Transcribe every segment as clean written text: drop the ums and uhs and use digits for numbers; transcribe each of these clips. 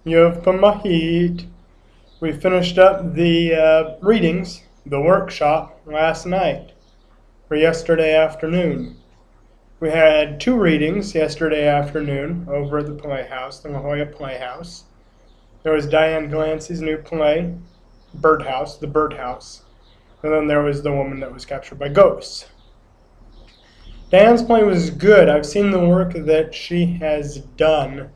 You've come my heat. We finished up the readings, the workshop, last night, or yesterday afternoon. We had two readings yesterday afternoon over at the Playhouse, the La Jolla Playhouse. There was Diane Glancy's new play, Birdhouse, The Birdhouse. And then there was the woman that was captured by ghosts. Diane's play was good. I've seen the work that she has done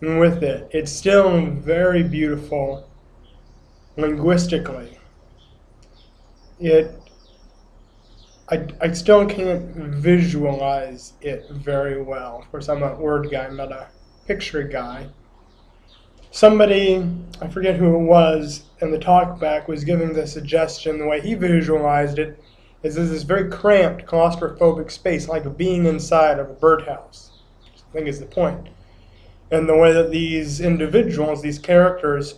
with it. It's still very beautiful linguistically. I still can't visualize it very well. Of course, I'm a word guy, I'm not a picture guy. Somebody, I forget who it was, in the talkback was giving the suggestion, the way he visualized it, is this very cramped, claustrophobic space, like being inside of a birdhouse, which I think is the point. And the way that these individuals, these characters,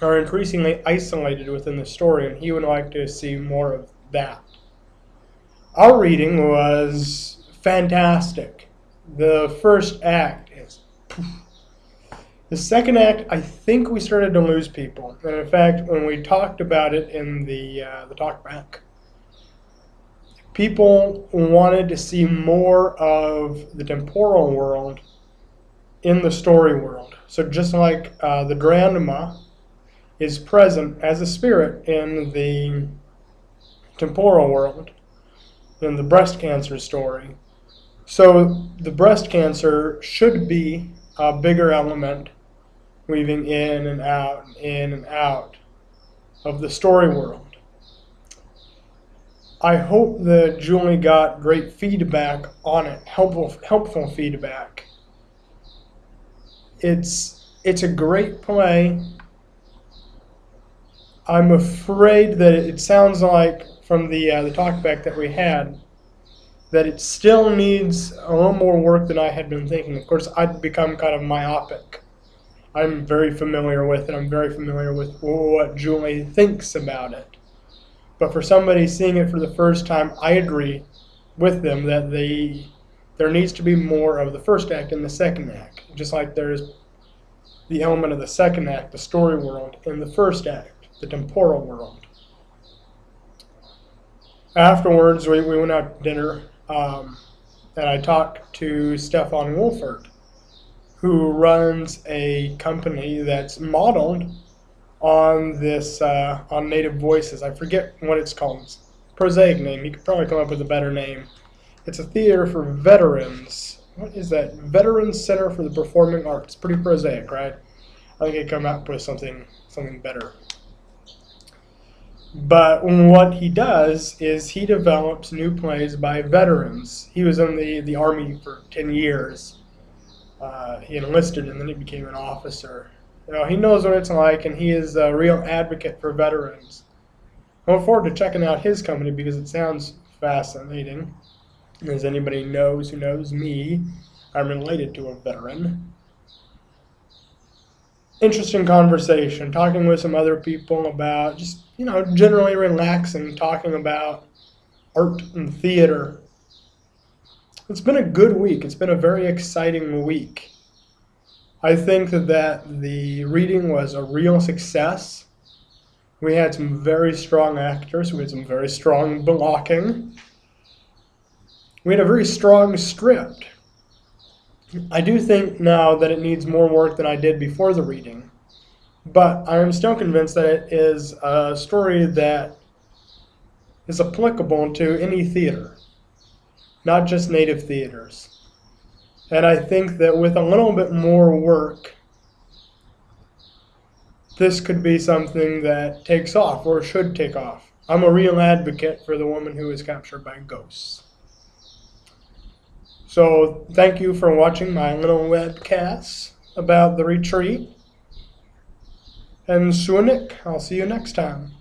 are increasingly isolated within the story, and he would like to see more of that. Our reading was fantastic. The first act is poof. The second act, I think we started to lose people. And in fact, when we talked about it in the talkback, people wanted to see more of the temporal world in the story world. So just like the grandma is present as a spirit in the temporal world, in the breast cancer story, so the breast cancer should be a bigger element weaving in and out of the story world. I hope that Julie got great feedback on it, helpful feedback. It's a great play. I'm afraid that it sounds like from the talkback that we had that it still needs a little more work than I had been thinking. Of course, I'd become kind of myopic. I'm very familiar with it. I'm very familiar with what Julie thinks about it. But for somebody seeing it for the first time, I agree with them that there needs to be more of the first act and the second act. Just like there's the element of the second act, the story world, in the first act, the temporal world. Afterwards, we went out to dinner, and I talked to Stefan Wolfert, who runs a company that's modeled on this, on Native Voices. I forget what it's called. It's a prosaic name. You could probably come up with a better name. It's a theater for veterans. What is that? Veterans Center for the Performing Arts. Pretty prosaic, right? I think it'd come out with something better. But what he does is he develops new plays by veterans. He was in the Army for 10 years. He enlisted and then he became an officer. You know, he knows what it's like, and he is a real advocate for veterans. I look forward to checking out his company because it sounds fascinating. As anybody knows who knows me, I'm related to a veteran. Interesting conversation, talking with some other people about just, generally relaxing, talking about art and theater. It's been a good week. It's been a very exciting week. I think that the reading was a real success. We had some very strong actors. We had some very strong blocking. We had a very strong script. I do think now that it needs more work than I did before the reading. But I'm still convinced that it is a story that is applicable to any theater, not just native theaters. And I think that with a little bit more work, this could be something that takes off, or should take off. I'm a real advocate for the woman who was captured by ghosts. So thank you for watching my little webcast about the retreat. And Sunik, I'll see you next time.